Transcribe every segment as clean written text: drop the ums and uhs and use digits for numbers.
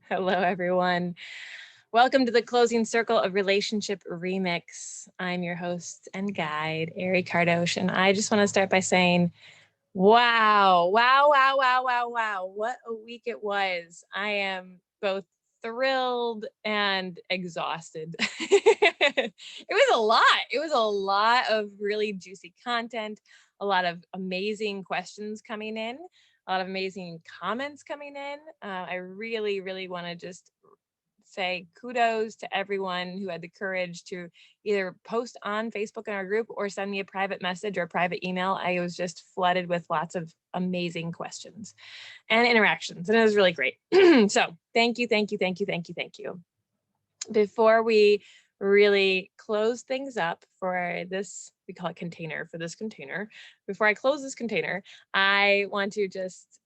Hello, everyone. Welcome to the Closing Circle of Relationship Remix. I'm your host and guide, Ari Kardosh, and I just want to start by saying, wow. What a week it was. I am both thrilled and exhausted. It was a lot. It was a lot of really juicy content, a lot of amazing questions coming in, a lot of amazing comments coming in. I really want to just say kudos to everyone who had the courage to either post on Facebook in our group or send me a private message or a private email. I was just flooded with lots of amazing questions and interactions, and it was really great. So thank you. Before we really close things up for this, we call it container, for this container, before I close this container, I want to just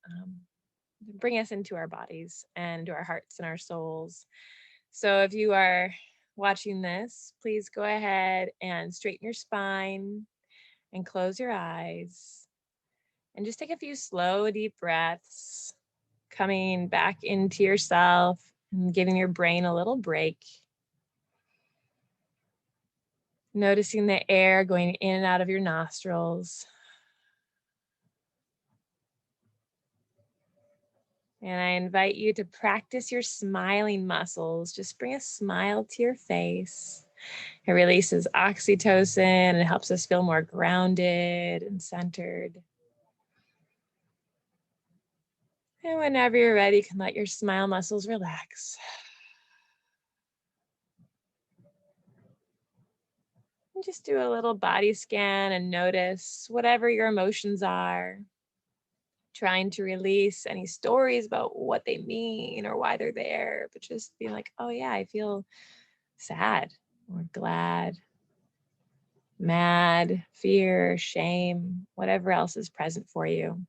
bring us into our bodies and to our hearts and our souls. So if you are watching this, please go ahead and straighten your spine and close your eyes and just take a few slow, deep breaths, coming back into yourself and giving your brain a little break. Noticing the air going in and out of your nostrils. And I invite you to practice your smiling muscles. Just bring a smile to your face. It releases oxytocin and it helps us feel more grounded and centered. And whenever you're ready, you can let your smile muscles relax. And just do a little body scan and notice whatever your emotions are. Trying to release any stories about what they mean or why they're there, but just being like, oh yeah, I feel sad or glad, mad, fear, shame, whatever else is present for you.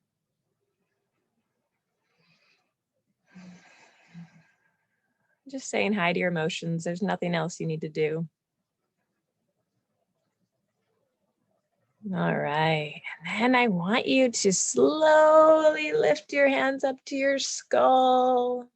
Just saying hi to your emotions. There's nothing else you need to do. All right. And then I want you to slowly lift your hands up to your skull.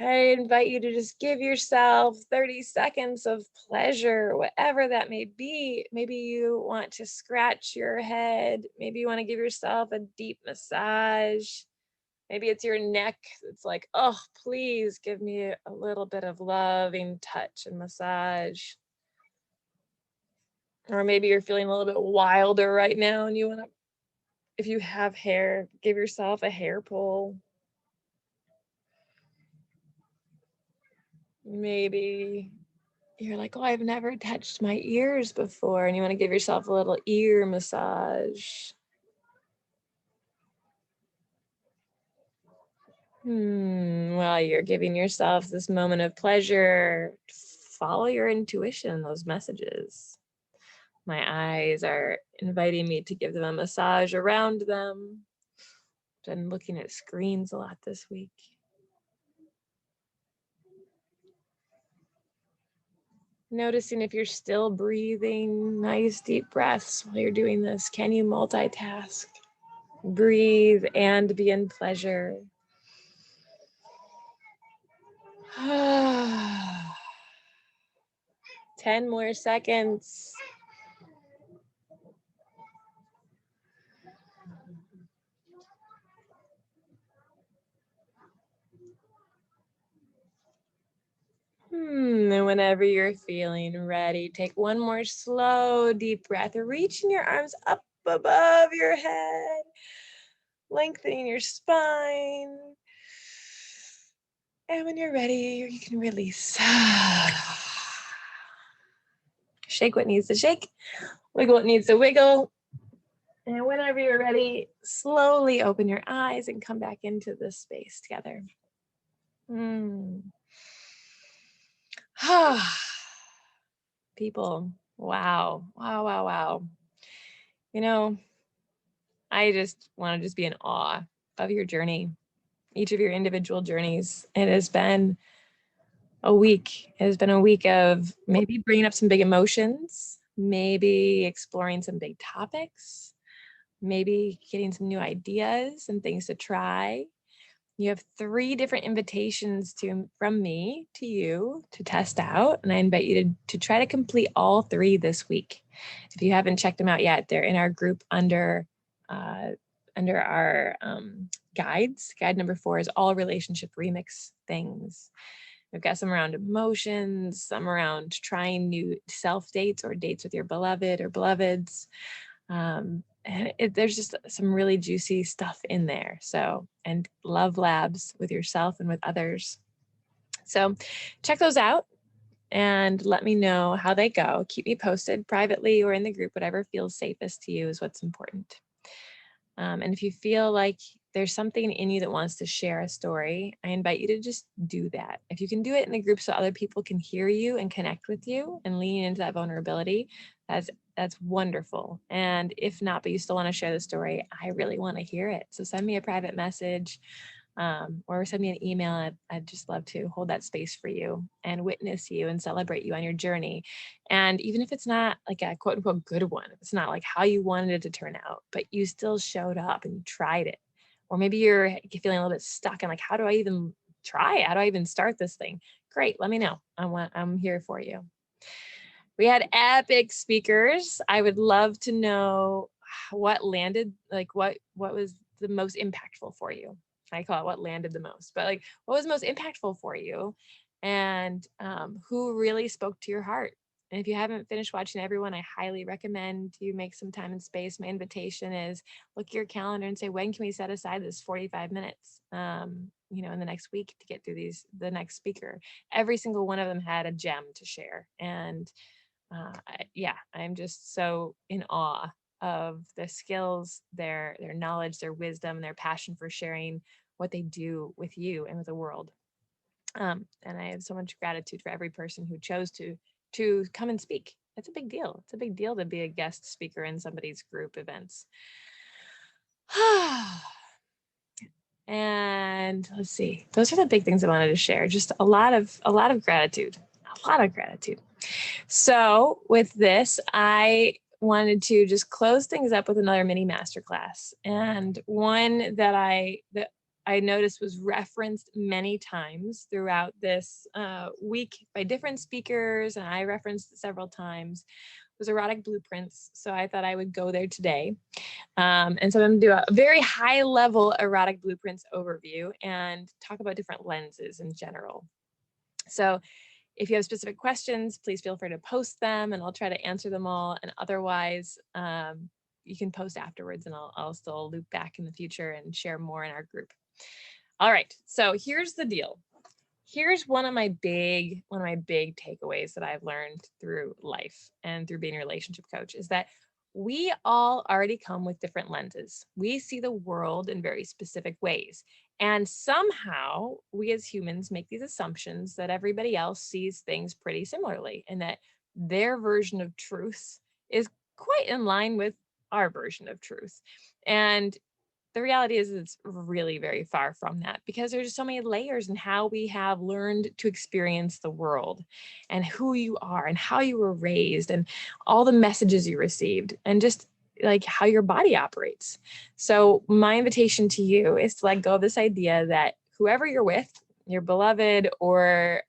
I invite you to just give yourself 30 seconds of pleasure, whatever that may be. Maybe you want to scratch your head. Maybe you want to give yourself a deep massage. Maybe it's your neck. It's like, oh, please give me a little bit of loving touch and massage. Or maybe you're feeling a little bit wilder right now and you want to, if you have hair, give yourself a hair pull. Maybe you're like, oh, I've never touched my ears before, and you want to give yourself a little ear massage. While you're giving yourself this moment of pleasure, follow your intuition, those messages. My eyes are inviting me to give them a massage around them. I've been looking at screens a lot this week. Noticing if you're still breathing, nice deep breaths while you're doing this. Can you multitask? Breathe and be in pleasure. 10 more seconds. And whenever you're feeling ready, take one more slow, deep breath. Reaching your arms up above your head, lengthening your spine. And when you're ready, you can release. Shake what needs to shake, wiggle what needs to wiggle. And whenever you're ready, slowly open your eyes and come back into this space together. People, wow. You know, I just want to just be in awe of your journey, each of your individual journeys. It has been a week. It has been a week of maybe bringing up some big emotions, maybe exploring some big topics, maybe getting some new ideas and things to try. You have 3 different invitations from me to you to test out, and I invite you to try to complete all 3 this week. If you haven't checked them out yet, they're in our group under our guides. Guide number 4 is all relationship remix things. We've got some around emotions, some around trying new self dates or dates with your beloved or beloveds. There's just some really juicy stuff in there. So, and love labs with yourself and with others. So check those out and let me know how they go. Keep me posted privately or in the group, whatever feels safest to you is what's important. And if you feel like there's something in you that wants to share a story, I invite you to just do that. If you can do it in the group so other people can hear you and connect with you and lean into that vulnerability, that's wonderful. And if not, but you still want to share the story, I really want to hear it. So send me a private message or send me an email. I'd just love to hold that space for you and witness you and celebrate you on your journey. And even if it's not like a quote unquote good one, if it's not like how you wanted it to turn out, but you still showed up and you tried it. Or maybe you're feeling a little bit stuck and like, how do I even try it? How do I even start this thing? Great, let me know. I'm here for you. We had epic speakers. I would love to know what landed, like what was the most impactful for you. I call it what landed the most, but like what was most impactful for you and who really spoke to your heart. And if you haven't finished watching everyone, I highly recommend you make some time and space. My invitation is look at your calendar and say, when can we set aside this 45 minutes, in the next week to get through the next speaker. Every single one of them had a gem to share. And I'm just so in awe of their skills, their knowledge, their wisdom, their passion for sharing what they do with you and with the world. And I have so much gratitude for every person who chose to come and speak. It's a big deal. It's a big deal to be a guest speaker in somebody's group events. And let's see, those are the big things I wanted to share. Just a lot of gratitude, So with this, I wanted to just close things up with another mini masterclass. And one that I noticed was referenced many times throughout this week by different speakers, and I referenced it several times, was erotic blueprints. So I thought I would go there today. And so I'm going to do a very high level erotic blueprints overview and talk about different lenses in general. So if you have specific questions, please feel free to post them and I'll try to answer them all. And otherwise, you can post afterwards and I'll still loop back in the future and share more in our group. All right, so here's the deal. Here's one of my big takeaways that I've learned through life and through being a relationship coach is that we all already come with different lenses. We see the world in very specific ways. And somehow we as humans make these assumptions that everybody else sees things pretty similarly and that their version of truth is quite in line with our version of truth. And the reality is it's really very far from that because there's so many layers in how we have learned to experience the world and who you are and how you were raised and all the messages you received and just like how your body operates. So my invitation to you is to let go of this idea that whoever you're with, your beloved or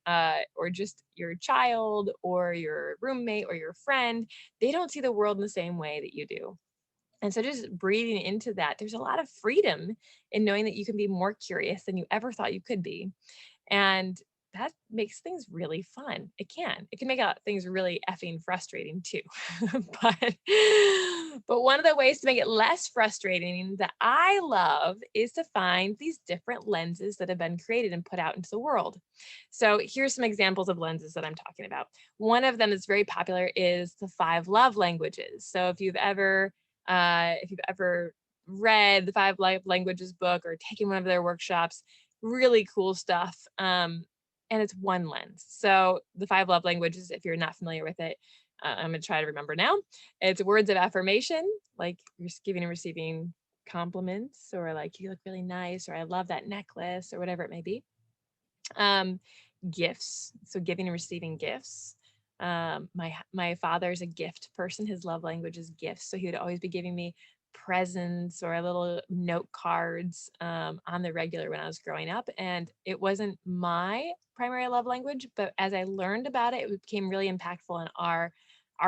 just your child or your roommate or your friend, they don't see the world in the same way that you do. And so just breathing into that, there's a lot of freedom in knowing that you can be more curious than you ever thought you could be. And that makes things really fun. It can make things really effing frustrating too. but one of the ways to make it less frustrating that I love is to find these different lenses that have been created and put out into the world. So here's some examples of lenses that I'm talking about. One of them that's very popular is the 5 love languages. So if you've ever read the 5 Love Languages book or taken one of their workshops, really cool stuff. And it's one lens. So the 5 love languages, if you're not familiar with it, I'm going to try to remember now. It's words of affirmation, like you're giving and receiving compliments or like you look really nice or I love that necklace or whatever it may be. Gifts. So giving and receiving gifts. My father's a gift person. His love language is gifts. So he would always be giving me presents or little note cards on the regular when I was growing up. And it wasn't my primary love language, but as I learned about it, it became really impactful in our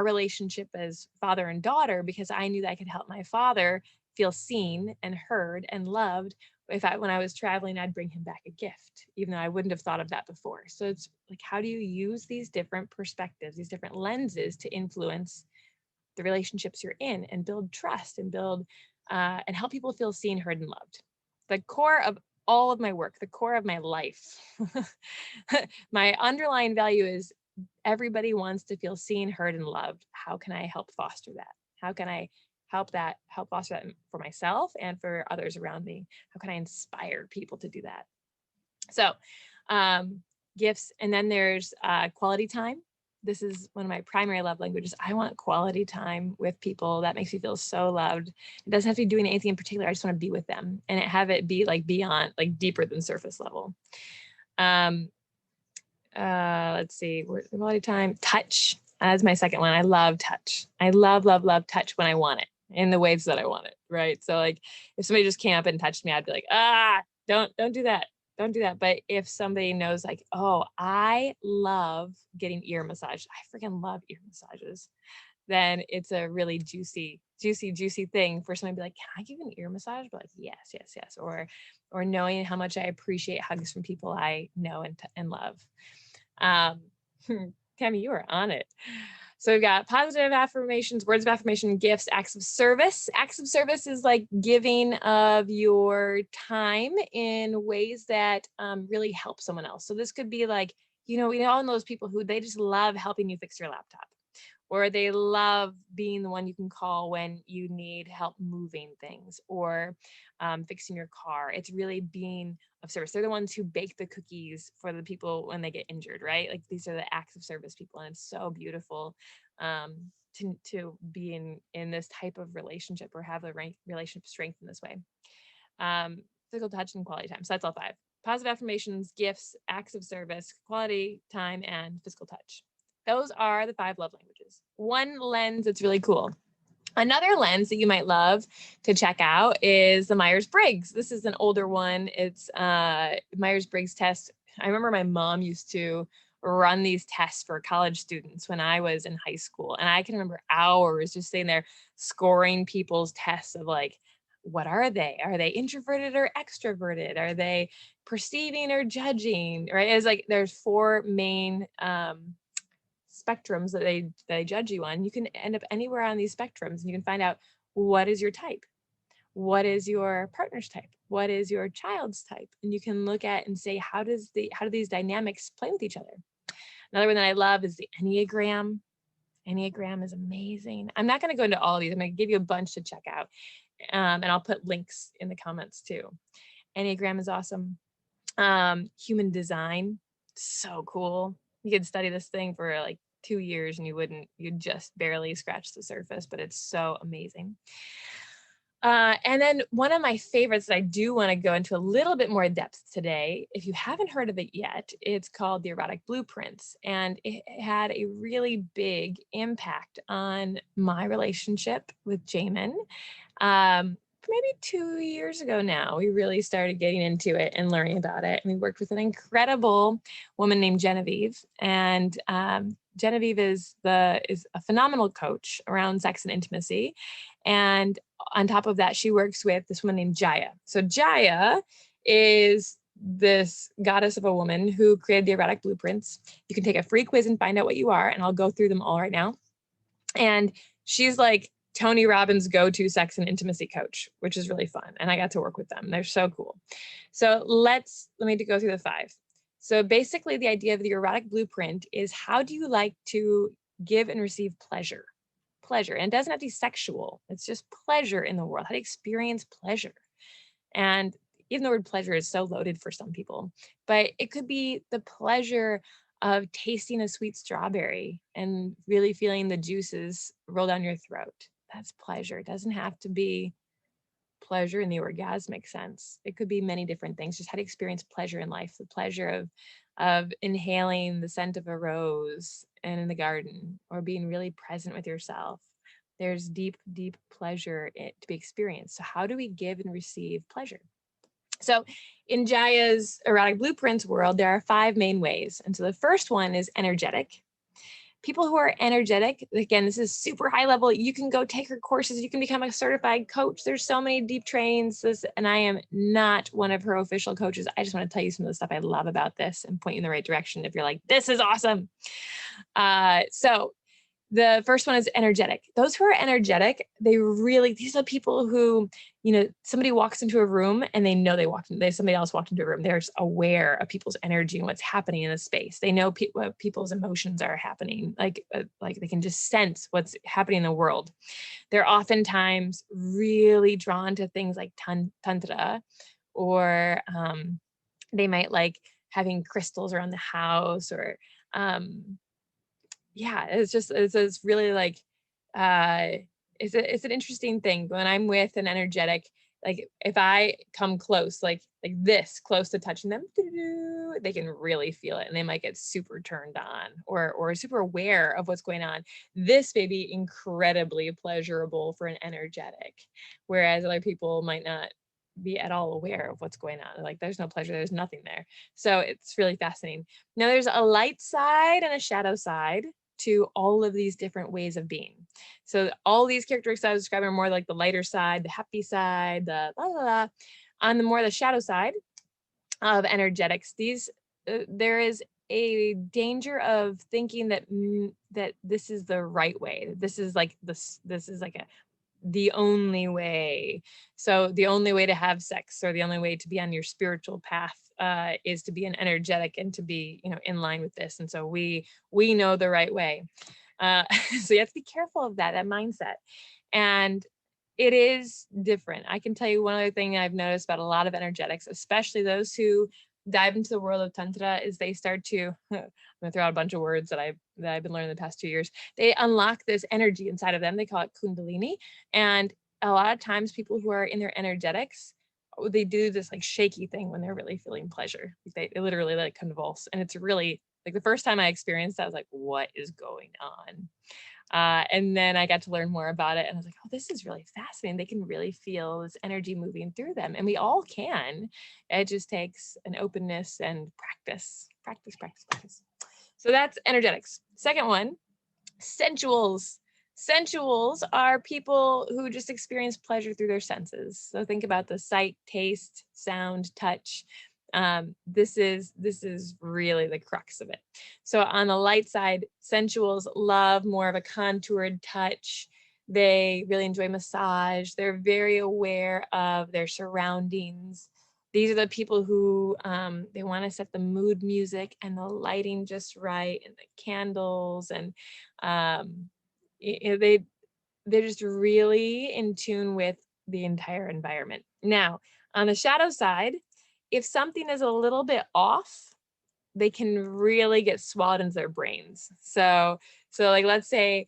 relationship as father and daughter, because I knew that I could help my father feel seen and heard and loved. When I was traveling, I'd bring him back a gift, even though I wouldn't have thought of that before. So it's like, how do you use these different perspectives, these different lenses to influence the relationships you're in and build trust and build and help people feel seen, heard, and loved? The core of all of my work, the core of my life, my underlying value is everybody wants to feel seen, heard, and loved. How can I help foster that? How can I help foster that for myself and for others around me? How can I inspire people to do that? So gifts. And then there's quality time. This is one of my primary love languages. I want quality time with people. That makes me feel so loved. It doesn't have to be doing anything in particular. I just want to be with them and have it be like beyond, like deeper than surface level. Let's see, quality time, touch. That's my second one. I love touch. I love touch when I want it in the ways that I want it. Right. So like if somebody just came up and touched me, I'd be like, don't do that. Don't do that. But if somebody knows like, oh, I love getting ear massage. I freaking love ear massages. Then it's a really juicy thing for somebody to be like, can I give you an ear massage? But like, yes. Or knowing how much I appreciate hugs from people I know and love. Tammy, you are on it. So we've got positive affirmations, words of affirmation, gifts, acts of service. Acts of service is like giving of your time in ways that really help someone else. So this could be like, we all know those people who they just love helping you fix your laptop, or they love being the one you can call when you need help moving things or fixing your car. It's really being of service. They're the ones who bake the cookies for the people when they get injured, right? Like these are the acts of service people. And it's so beautiful to be in this type of relationship or have the right relationship strength in this way. Physical touch and quality time. So that's all 5. Positive affirmations, gifts, acts of service, quality time, and physical touch. Those are the 5 love languages. One lens that's really cool. Another lens that you might love to check out is the Myers-Briggs. This is an older one. It's Myers-Briggs test. I remember my mom used to run these tests for college students when I was in high school. And I can remember hours just sitting there scoring people's tests of like, what are they? Are they introverted or extroverted? Are they perceiving or judging? Right? It's like there's 4 main spectrums that they judge you on. You can end up anywhere on these spectrums and you can find out what is your type, what is your partner's type, what is your child's type, and you can look at and say how do these dynamics play with each other. Another one that I love is the Enneagram. Enneagram is amazing. I'm not going to go into all of these. I'm going to give you a bunch to check out, and I'll put links in the comments too. Enneagram is awesome. Human design, so cool. You could study this thing for like 2 years and you'd just barely scratch the surface, but it's so amazing. And then one of my favorites that I do want to go into a little bit more depth today, if you haven't heard of it yet, it's called the Erotic Blueprints. And it had a really big impact on my relationship with Jamin. Maybe 2 years ago now, we really started getting into it and learning about it. And we worked with an incredible woman named Genevieve. And Genevieve is a phenomenal coach around sex and intimacy. And on top of that, she works with this woman named Jaya. So Jaya is this goddess of a woman who created the Erotic Blueprints. You can take a free quiz and find out what you are, and I'll go through them all right now. And she's like Tony Robbins' go-to sex and intimacy coach, which is really fun. And I got to work with them. They're so cool. So let me go through the 5. So basically the idea of the Erotic Blueprint is, how do you like to give and receive pleasure? Pleasure. And it doesn't have to be sexual. It's just pleasure in the world, how to experience pleasure. And even the word pleasure is so loaded for some people, but it could be the pleasure of tasting a sweet strawberry and really feeling the juices roll down your throat. That's pleasure. It doesn't have to be pleasure in the orgasmic sense. It could be many different things. Just how to experience pleasure in life, the pleasure of inhaling the scent of a rose and in the garden, or being really present with yourself, There's deep, deep pleasure to be experienced. So how do we give and receive pleasure? So in Jaya's erotic blueprints world, there are 5 main ways. And so the first one is energetic. People who are energetic, again, this is super high level. You can go take her courses. You can become a certified coach. There's so many deep trains. And I am not one of her official coaches. I just want to tell you some of the stuff I love about this and point you in the right direction if you're like, this is awesome. So the first one is energetic. Those who are energetic, these are people who, somebody walks into a room and they know somebody else walked into a room. They're aware of people's energy and what's happening in the space. They know what people's emotions are happening. Like they can just sense what's happening in the world. They're oftentimes really drawn to things like tantra, or they might like having crystals around the house, or yeah, it's really like, it's an interesting thing when I'm with an energetic, like if I come close, like this close to touching them, they can really feel it and they might get super turned on or super aware of what's going on. This may be incredibly pleasurable for an energetic, whereas other people might not be at all aware of what's going on. Like there's no pleasure, there's nothing there. So it's really fascinating. Now there's a light side and a shadow side to all of these different ways of being. So all these characteristics I was describing are more like the lighter side, the happy side, the la la la. On the shadow side of energetics, there is a danger of thinking that this is the right way. This is like the only way. So the only way to have sex, or the only way to be on your spiritual path, is to be an energetic and to be, in line with this. And so we know the right way. So you have to be careful of that mindset. And it is different. I can tell you one other thing I've noticed about a lot of energetics, especially those who dive into the world of tantra, is they start to, I'm gonna throw out a bunch of words that I've been learning the past 2 years. They unlock this energy inside of them. They call it Kundalini. And a lot of times people who are in their energetics, they do this like shaky thing when they're really feeling pleasure. They literally like convulse. And it's really like the first time I experienced that, I was like, what is going on? And then I got to learn more about it and I was like, oh, this is really fascinating. They can really feel this energy moving through them. And we all can. It just takes an openness and practice. So that's energetics. Second one, sensuals. Sensuals are people who just experience pleasure through their senses. So think about the sight, taste, sound, touch. This is really the crux of it. So on the light side, sensuals love more of a contoured touch. They really enjoy massage. They're very aware of their surroundings. These are the people who they want to set the mood music and the lighting just right, and the candles, and they're just really in tune with the entire environment. Now, on the shadow side, if something is a little bit off, they can really get swallowed into their brains. So like, let's say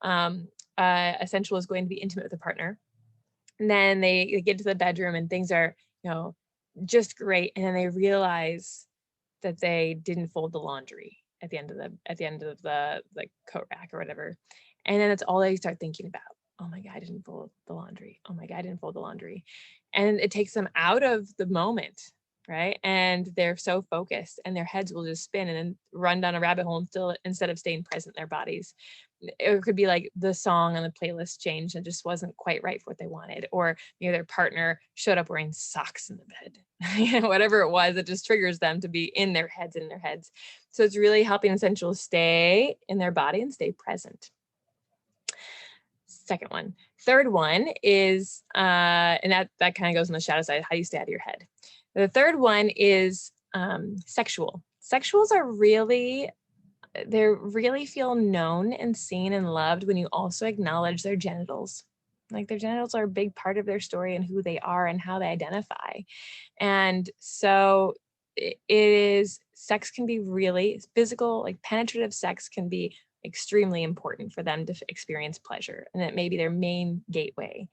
a sensual is going to be intimate with a partner, and then they get to the bedroom and things are, just great. And then they realize that they didn't fold the laundry at the end of the coat rack or whatever. And then it's all they start thinking about. Oh my God, I didn't fold the laundry. Oh my God, I didn't fold the laundry. And it takes them out of the moment, right? And they're so focused and their heads will just spin and then run down a rabbit hole instead of staying present in their bodies. It could be like the song on the playlist changed and just wasn't quite right for what they wanted. Or their partner showed up wearing socks in the bed. Whatever it was, it just triggers them to be in their heads. So it's really helping essentials stay in their body and stay present. Second one. Third one is, and that kind of goes on the shadow side, how you stay out of your head. The third one is sexual. Sexuals are they really feel known and seen and loved when you also acknowledge their genitals. Like their genitals are a big part of their story and who they are and how they identify. And so sex can be really physical, like penetrative sex can be extremely important for them to experience pleasure. And it may be their main gateway.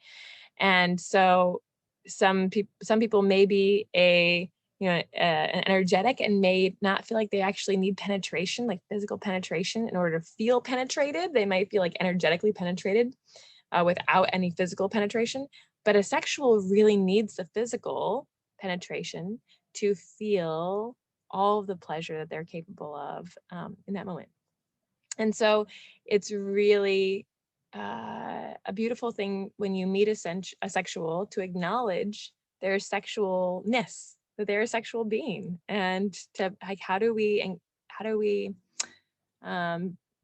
And so some people may be an energetic and may not feel like they actually need penetration, like physical penetration, in order to feel penetrated. They might feel like energetically penetrated. without any physical penetration. But a sexual really needs the physical penetration to feel all of the pleasure that they're capable of in that moment. And so it's really a beautiful thing when you meet a sexual to acknowledge their sexualness, that they're a sexual being, and to like, how do we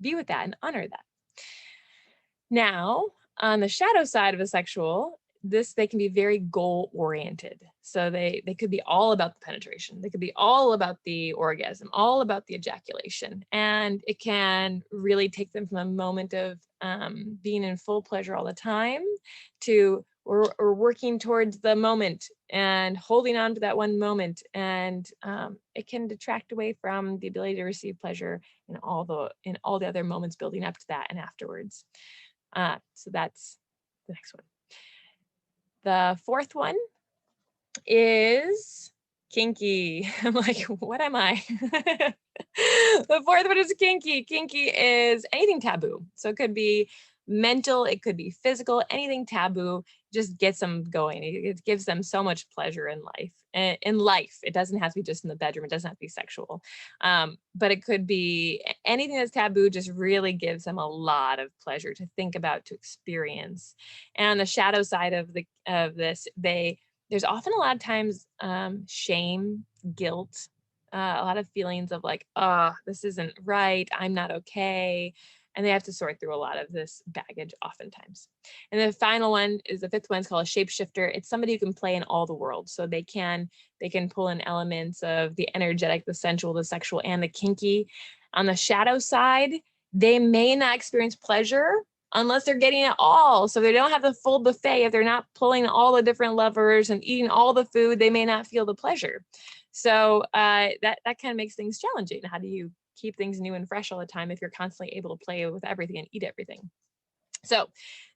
be with that and honor that. Now, on the shadow side of a sexual, they can be very goal oriented. So they could be all about the penetration. They could be all about the orgasm, all about the ejaculation. And it can really take them from a moment of being in full pleasure all the time to or working towards the moment and holding on to that one moment. And it can detract away from the ability to receive pleasure in all the other moments building up to that and afterwards. So that's the next one. The fourth one is kinky. I'm like, what am I? The fourth one is kinky. Kinky is anything taboo. So it could be mental, it could be physical, anything taboo just gets them going. It gives them so much pleasure in life. In life, it doesn't have to be just in the bedroom. It doesn't have to be sexual, but it could be anything that's taboo. Just really gives them a lot of pleasure to think about, to experience. And on the shadow side of this, there's often a lot of times shame, guilt, a lot of feelings of like, oh, this isn't right. I'm not okay. And they have to sort through a lot of this baggage oftentimes. And the final one is the fifth one. It's called a shapeshifter. It's somebody who can play in all the world. So they can pull in elements of the energetic, the sensual, the sexual, and the kinky. On the shadow side, they may not experience pleasure unless they're getting it all. So they don't have the full buffet. If they're not pulling all the different levers and eating all the food, they may not feel the pleasure. So that kind of makes things challenging. How do you keep things new and fresh all the time if you're constantly able to play with everything and eat everything? So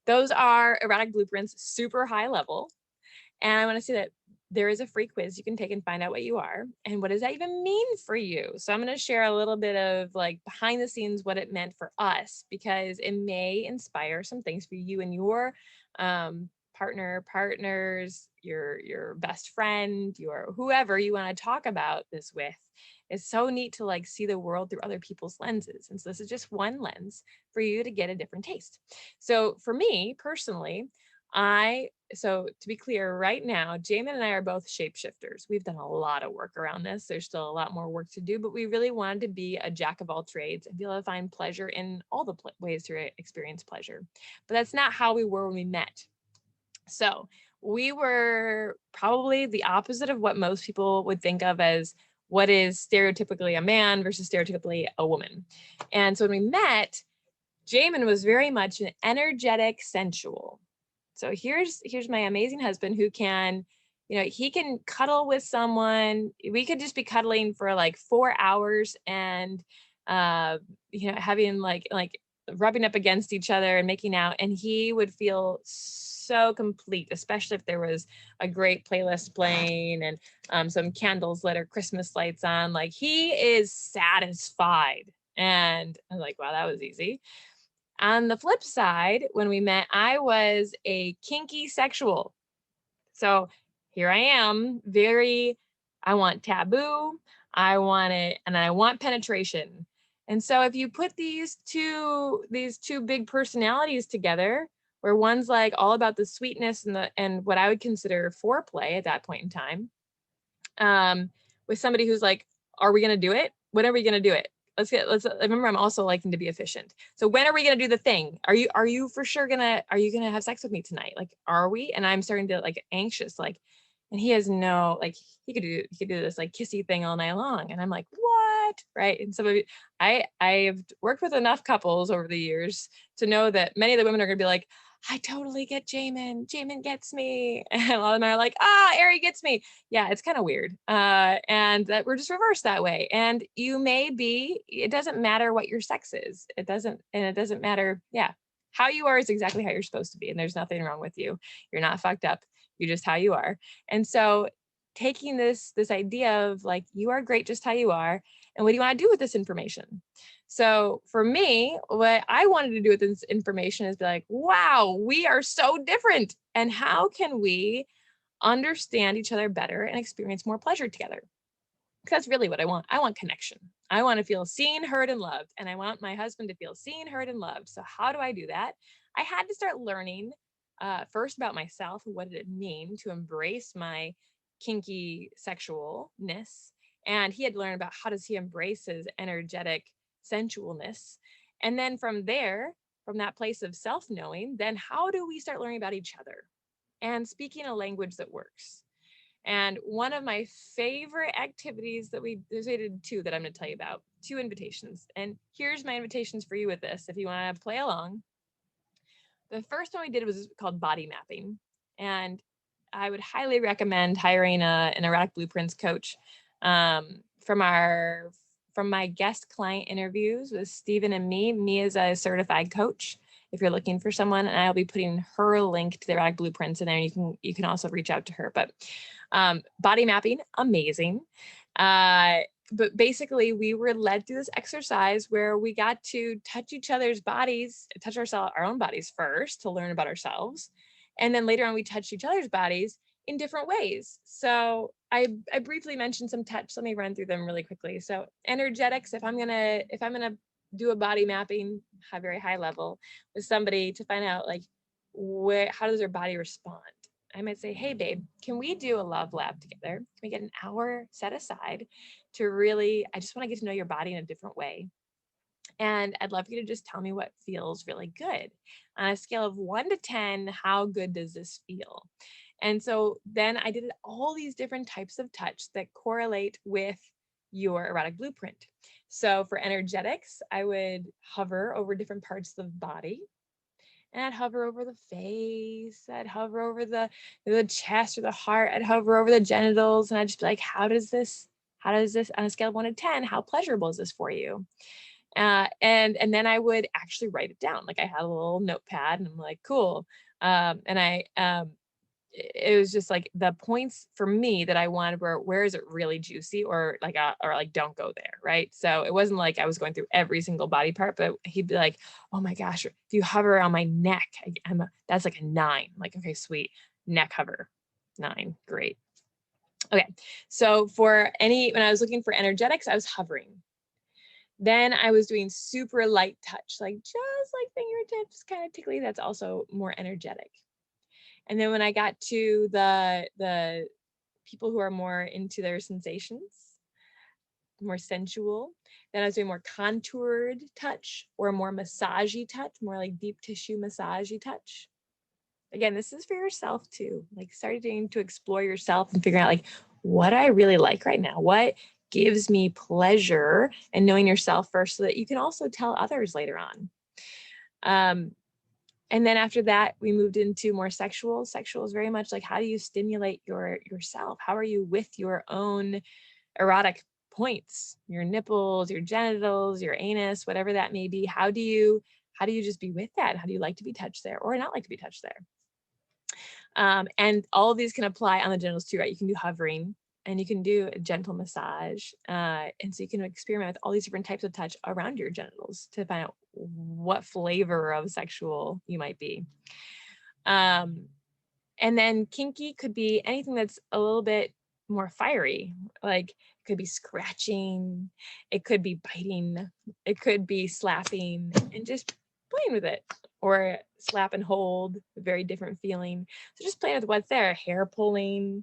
those are erotic blueprints, super high level. And I want to say that there is a free quiz you can take and find out what you are. And what does that even mean for you? So I'm going to share a little bit of like behind the scenes what it meant for us, because it may inspire some things for you and your partners, your best friend, your whoever you want to talk about this with. It's so neat to like see the world through other people's lenses. And so this is just one lens for you to get a different taste. So for me personally, so to be clear right now, Jamin and I are both shapeshifters. We've done a lot of work around this. There's still a lot more work to do, but we really wanted to be a jack of all trades and be able to find pleasure in all the ways to experience pleasure. But that's not how we were when we met. So we were probably the opposite of what most people would think of as what is stereotypically a man versus stereotypically a woman. And so when we met, Jamin was very much an energetic sensual. So here's my amazing husband who can, he can cuddle with someone. We could just be cuddling for like 4 hours and, having like rubbing up against each other and making out. And he would feel so complete, especially if there was a great playlist playing and some candles lit or Christmas lights on. Like he is satisfied. And I'm like, wow, that was easy. On the flip side, when we met, I was a kinky sexual. So here I am, I want taboo, I want it, and I want penetration. And so if you put these two big personalities together, where one's like all about the sweetness and what I would consider foreplay at that point in time, with somebody who's like, are we gonna do it? When are we gonna do it? Remember, I'm also liking to be efficient. So when are we going to do the thing? Are you for sure are you going to have sex with me tonight? Like, are we? And I'm starting to like anxious, like, and he has no, like, he could do this like kissy thing all night long. And I'm like, what? Right. And so I've worked with enough couples over the years to know that many of the women are going to be like, I totally get Jamin. Jamin gets me. And a lot of them are like, Ari gets me. Yeah, it's kind of weird. And that we're just reversed that way. And it doesn't matter what your sex is. It doesn't matter. Yeah. How you are is exactly how you're supposed to be. And there's nothing wrong with you. You're not fucked up. You're just how you are. And so taking this idea of like, you are great just how you are, and what do you want to do with this information? So for me, what I wanted to do with this information is be like, wow, we are so different, and how can we understand each other better and experience more pleasure together? Because that's really what I want. I want connection. I want to feel seen, heard, and loved. And I want my husband to feel seen, heard, and loved. So how do I do that? I had to start learning first about myself. What did it mean to embrace my kinky sexualness? And he had learned about how does he embrace his energetic sensualness. And then from there, from that place of self-knowing, then how do we start learning about each other and speaking a language that works? And one of my favorite activities that we did two that I'm going to tell you about, two invitations. And here's my invitations for you with this, if you want to play along. The first one we did was called body mapping. And I would highly recommend hiring an erotic blueprints coach. From my guest client interviews with Stephen and me is a certified coach. If you're looking for someone, and I'll be putting her link to the erotic blueprints in there. You can also reach out to her. But body mapping, amazing. But basically we were led through this exercise where we got to touch each other's bodies, touch our own bodies first to learn about ourselves. And then later on we touched each other's bodies in different ways. So I briefly mentioned some touch. Let me run through them really quickly. So energetics, if I'm gonna do a body mapping, very high level with somebody to find out like how does their body respond? I might say, hey babe, can we do a love lab together? Can we get an hour set aside to really, I just want to get to know your body in a different way. And I'd love you to just tell me what feels really good. On a scale of 1 to 10, how good does this feel? And so then I did all these different types of touch that correlate with your erotic blueprint. So for energetics, I would hover over different parts of the body. And I'd hover over the face, I'd hover over the chest or the heart, I'd hover over the genitals, and I'd just be like, how does this on a scale of 1 to 10, how pleasurable is this for you? And then I would actually write it down. Like I had a little notepad and I'm like, cool. It was just like the points for me that I wanted were, where is it really juicy, or like don't go there, right? So it wasn't like I was going through every single body part, but he'd be like, oh my gosh, if you hover on my neck, that's like a 9. Like, okay, sweet. Neck hover, 9, great. Okay, so when I was looking for energetics, I was hovering. Then I was doing super light touch, like just like fingertips, kind of tickly. That's also more energetic. And then when I got to the people who are more into their sensations, more sensual, then I was doing more contoured touch or more massagey touch, more like deep tissue massagey touch. Again, this is for yourself too. Like starting to explore yourself and figuring out like, what do I really like right now? What gives me pleasure, and knowing yourself first so that you can also tell others later on. And then after that, we moved into more sexual. Sexual is very much like, how do you stimulate yourself? How are you with your own erotic points, your nipples, your genitals, your anus, whatever that may be? How do you just be with that? How do you like to be touched there or not like to be touched there? And all of these can apply on the genitals too, right? You can do hovering and you can do a gentle massage. And so you can experiment with all these different types of touch around your genitals to find out what flavor of sexual you might be. And then kinky could be anything that's a little bit more fiery. Like it could be scratching, it could be biting, it could be slapping and just playing with it, or slap and hold, a very different feeling. So just playing with what's there, hair pulling,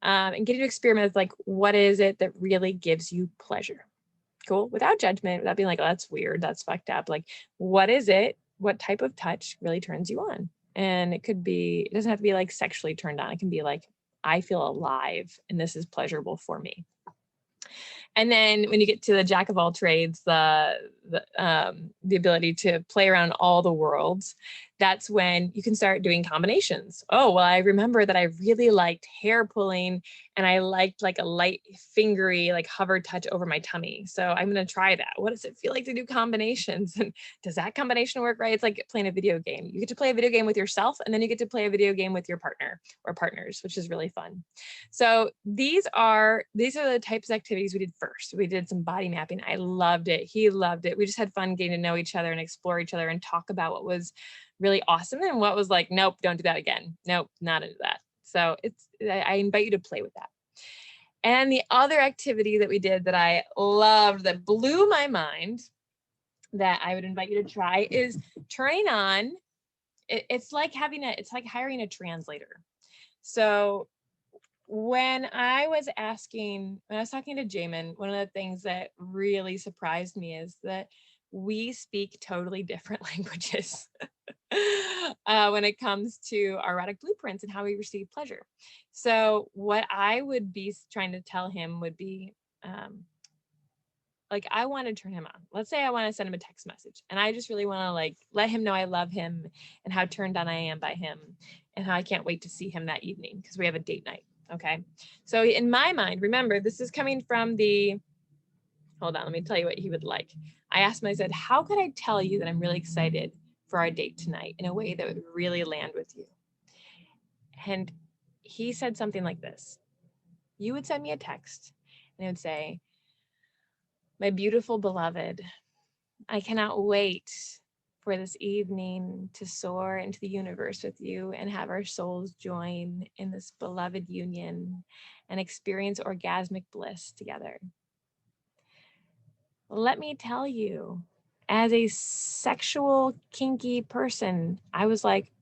and getting to experiment with like, what is it that really gives you pleasure? Cool, without judgment, without being like, oh, that's weird, that's fucked up. Like, what is it? What type of touch really turns you on? And it doesn't have to be like sexually turned on. It can be like, I feel alive and this is pleasurable for me. And then when you get to the jack of all trades, the ability to play around all the worlds. that's when you can start doing combinations. Oh, well, I remember that I really liked hair pulling and I liked like a light fingery, like hover touch over my tummy. So I'm going to try that. What does it feel like to do combinations? And does that combination work right? It's like playing a video game. You get to play a video game with yourself, and then you get to play a video game with your partner or partners, which is really fun. So these are the types of activities we did first. We did some body mapping. I loved it. He loved it. We just had fun getting to know each other and explore each other and talk about what was really awesome and what was like, nope, don't do that again. Nope, not into that. So I invite you to play with that. And the other activity that we did that I loved, that blew my mind, that I would invite you to try is turning on, it's like hiring a translator. So when I was talking to Jamin, one of the things that really surprised me is that we speak totally different languages when it comes to our erotic blueprints and how we receive pleasure. So what I would be trying to tell him would be, like, I want to turn him on. Let's say I want to send him a text message and I just really want to like let him know I love him and how turned on I am by him and how I can't wait to see him that evening because we have a date night. Okay. So in my mind, remember, this is coming from hold on, let me tell you what he would like. I asked him, I said, how could I tell you that I'm really excited for our date tonight in a way that would really land with you? And he said something like this. You would send me a text and it would say, my beautiful beloved, I cannot wait for this evening to soar into the universe with you and have our souls join in this beloved union and experience orgasmic bliss together. Let me tell you, as a sexual, kinky person, I was like,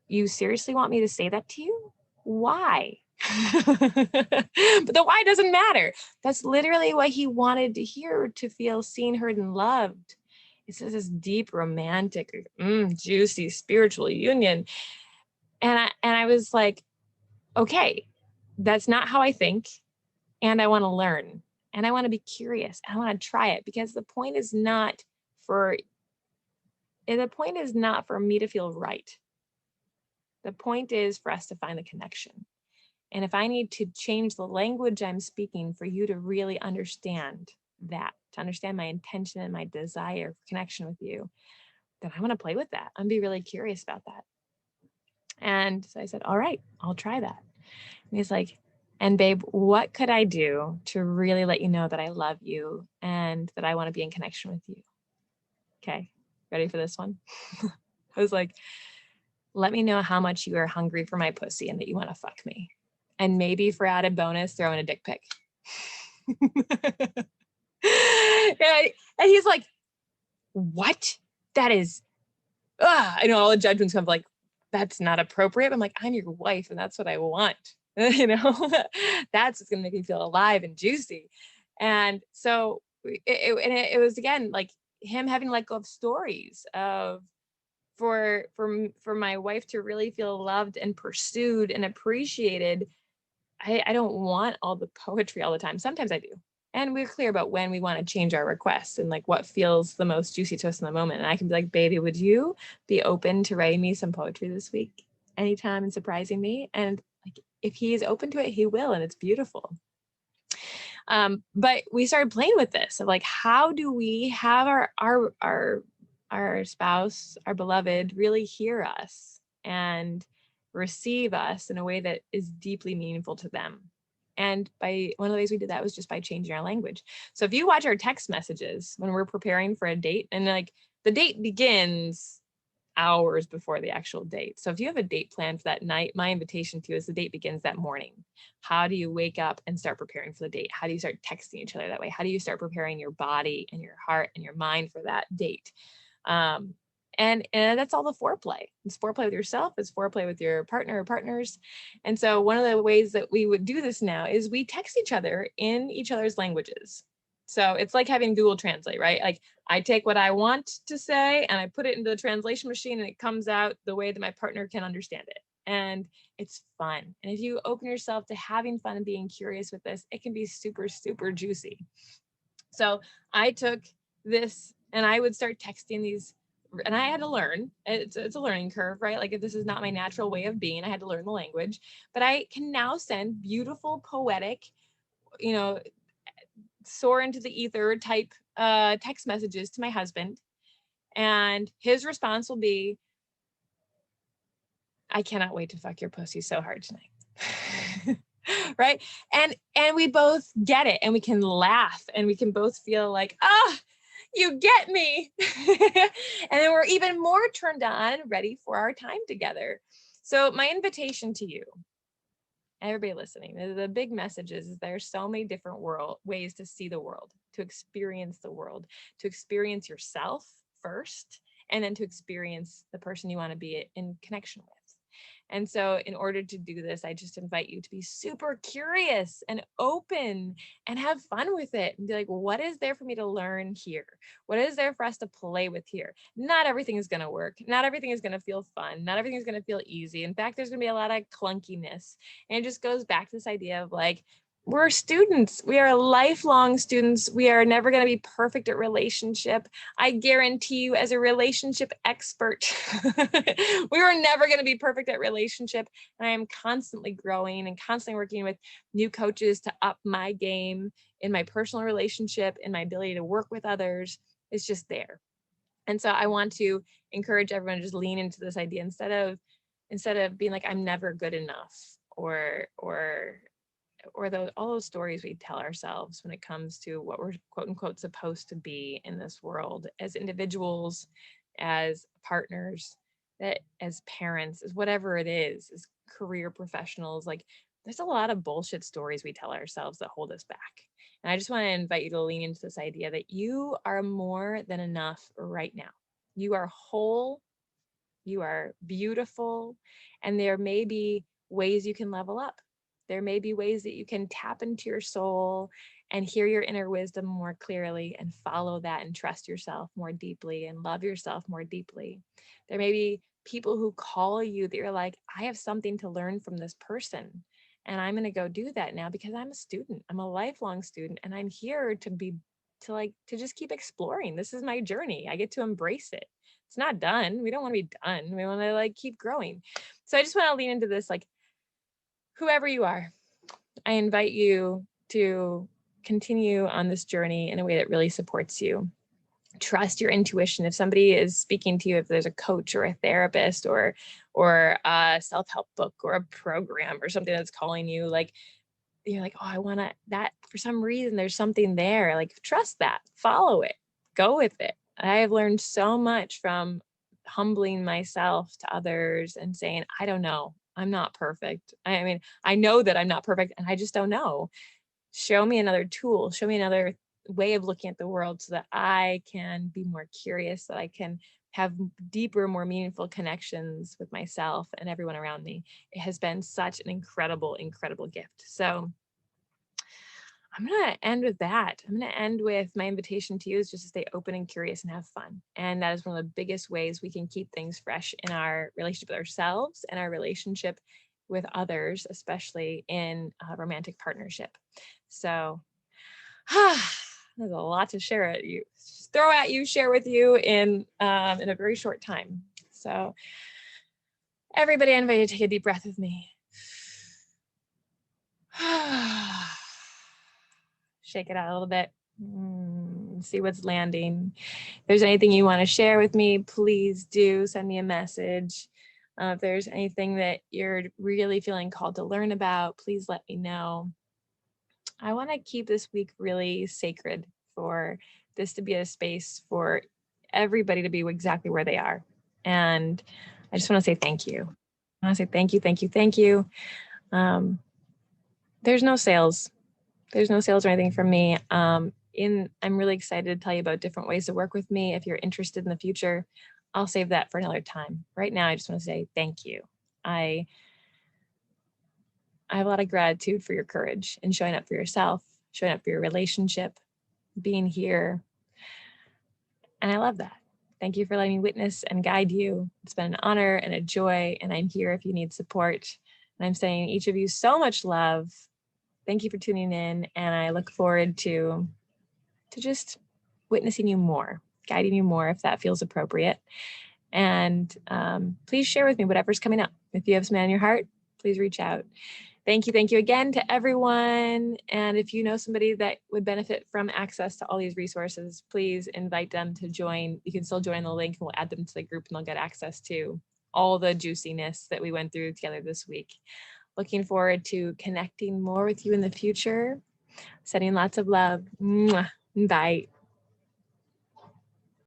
you seriously want me to say that to you? Why? But the why doesn't matter. That's literally what he wanted to hear, to feel seen, heard, and loved. It says this deep, romantic, juicy, spiritual union. And I was like, okay, that's not how I think. And I want to learn. And I want to be curious. I want to try it, because the point is not for me to feel right. The point is for us to find the connection. And if I need to change the language I'm speaking for you to really understand that, to understand my intention and my desire for connection with you, then I want to play with that. I'm be really curious about that. And so I said, all right, I'll try that. And he's like, and babe, what could I do to really let you know that I love you and that I want to be in connection with you? Okay, ready for this one? I was like, let me know how much you are hungry for my pussy and that you want to fuck me. And maybe for added bonus, throw in a dick pic. And he's like, what? That is, I know all the judgments come like, that's not appropriate. I'm like, I'm your wife and that's what I want. You know, that's what's going to make me feel alive and juicy. And so it was, again, like him having let go of stories of, for my wife to really feel loved and pursued and appreciated. I don't want all the poetry all the time. Sometimes I do. And we're clear about when we want to change our requests and like what feels the most juicy to us in the moment. And I can be like, baby, would you be open to writing me some poetry this week anytime and surprising me? And like, if he is open to it, he will. And it's beautiful. But we started playing with this of like, how do we have our spouse, our beloved, really hear us and receive us in a way that is deeply meaningful to them? And by one of the ways we did that was just by changing our language. So if you watch our text messages when we're preparing for a date, and like the date begins hours before the actual date. So if you have a date planned for that night, my invitation to you is the date begins that morning. How do you wake up and start preparing for the date? How do you start texting each other that way? How do you start preparing your body and your heart and your mind for that date? And that's all the foreplay. It's foreplay with yourself, it's foreplay with your partner or partners. And so one of the ways that we would do this now is we text each other in each other's languages. So it's like having Google Translate, right? Like I take what I want to say and I put it into the translation machine and it comes out the way that my partner can understand it. And it's fun. And if you open yourself to having fun and being curious with this, it can be super, super juicy. So I took this and I would start texting these and I had to learn. It's a learning curve, right? Like if this is not my natural way of being, I had to learn the language, but I can now send beautiful, poetic, you know, soar into the ether type text messages to my husband. And his response will be, I cannot wait to fuck your pussy so hard tonight. Right. And we both get it, and we can laugh, and we can both feel like, you get me. And then we're even more turned on and ready for our time together. So my invitation to you, everybody listening, the big message is there's so many different ways to see the world, to experience the world, to experience yourself first, and then to experience the person you want to be in connection with. And so in order to do this, I just invite you to be super curious and open and have fun with it and be like, what is there for me to learn here? What is there for us to play with here? Not everything is going to work. Not everything is going to feel fun. Not everything is going to feel easy. In fact, there's going to be a lot of clunkiness. And it just goes back to this idea of like, we're students. We are lifelong students. We are never going to be perfect at relationship. I guarantee you, as a relationship expert, we were never going to be perfect at relationship. And I am constantly growing and constantly working with new coaches to up my game in my personal relationship, in my ability to work with others. It's just there. And so I want to encourage everyone to just lean into this idea instead of being like, I'm never good enough, or all those stories we tell ourselves when it comes to what we're quote unquote supposed to be in this world as individuals, as partners, that as parents, as whatever it is, as career professionals. Like there's a lot of bullshit stories we tell ourselves that hold us back. And I just want to invite you to lean into this idea that you are more than enough right now. You are whole, you are beautiful, and there may be ways you can level up. There may be ways that you can tap into your soul and hear your inner wisdom more clearly and follow that and trust yourself more deeply and love yourself more deeply. There may be people who call you that you're like, I have something to learn from this person. And I'm going to go do that now because I'm a student. I'm a lifelong student, and I'm here to just keep exploring. This is my journey. I get to embrace it. It's not done. We don't want to be done. We want to like keep growing. So I just want to lean into this, like, whoever you are, I invite you to continue on this journey in a way that really supports you. Trust your intuition. If somebody is speaking to you, if there's a coach or a therapist or a self-help book or a program or something that's calling you, like, you're like, oh, I want to, that for some reason, there's something there. Like, trust that, follow it, go with it. I have learned so much from humbling myself to others and saying, I don't know. I'm not perfect. I mean, I know that I'm not perfect and I just don't know. Show me another tool, show me another way of looking at the world so that I can be more curious, that I can have deeper, more meaningful connections with myself and everyone around me. It has been such an incredible, incredible gift. So I'm going to end with that. I'm going to end with my invitation to you is just to stay open and curious and have fun. And that is one of the biggest ways we can keep things fresh in our relationship with ourselves and our relationship with others, especially in a romantic partnership. So there's a lot to share at you, throw at you, share with you in a very short time. So everybody, I invite you to take a deep breath with me. Shake it out a little bit. See what's landing. If there's anything you want to share with me, please do send me a message. If there's anything that you're really feeling called to learn about, please let me know. I want to keep this week really sacred for this to be a space for everybody to be exactly where they are. And I just want to say thank you. I want to say thank you, thank you, thank you. There's no sales. There's no sales or anything from me. I'm really excited to tell you about different ways to work with me. If you're interested in the future, I'll save that for another time. Right now, I just want to say thank you. I have a lot of gratitude for your courage in showing up for yourself, showing up for your relationship, being here. And I love that. Thank you for letting me witness and guide you. It's been an honor and a joy, and I'm here if you need support. And I'm sending each of you so much love. Thank you for tuning in, and I look forward to just witnessing you more guiding you more if that feels appropriate. And please share with me whatever's coming up. If you have something on your heart, please reach out. Thank you again to everyone. And if you know somebody that would benefit from access to all these resources, please invite them to join. You can still join the link and we'll add them to the group and they'll get access to all the juiciness that we went through together this week. Looking forward to connecting more with you in the future. Sending lots of love. Mwah. Bye.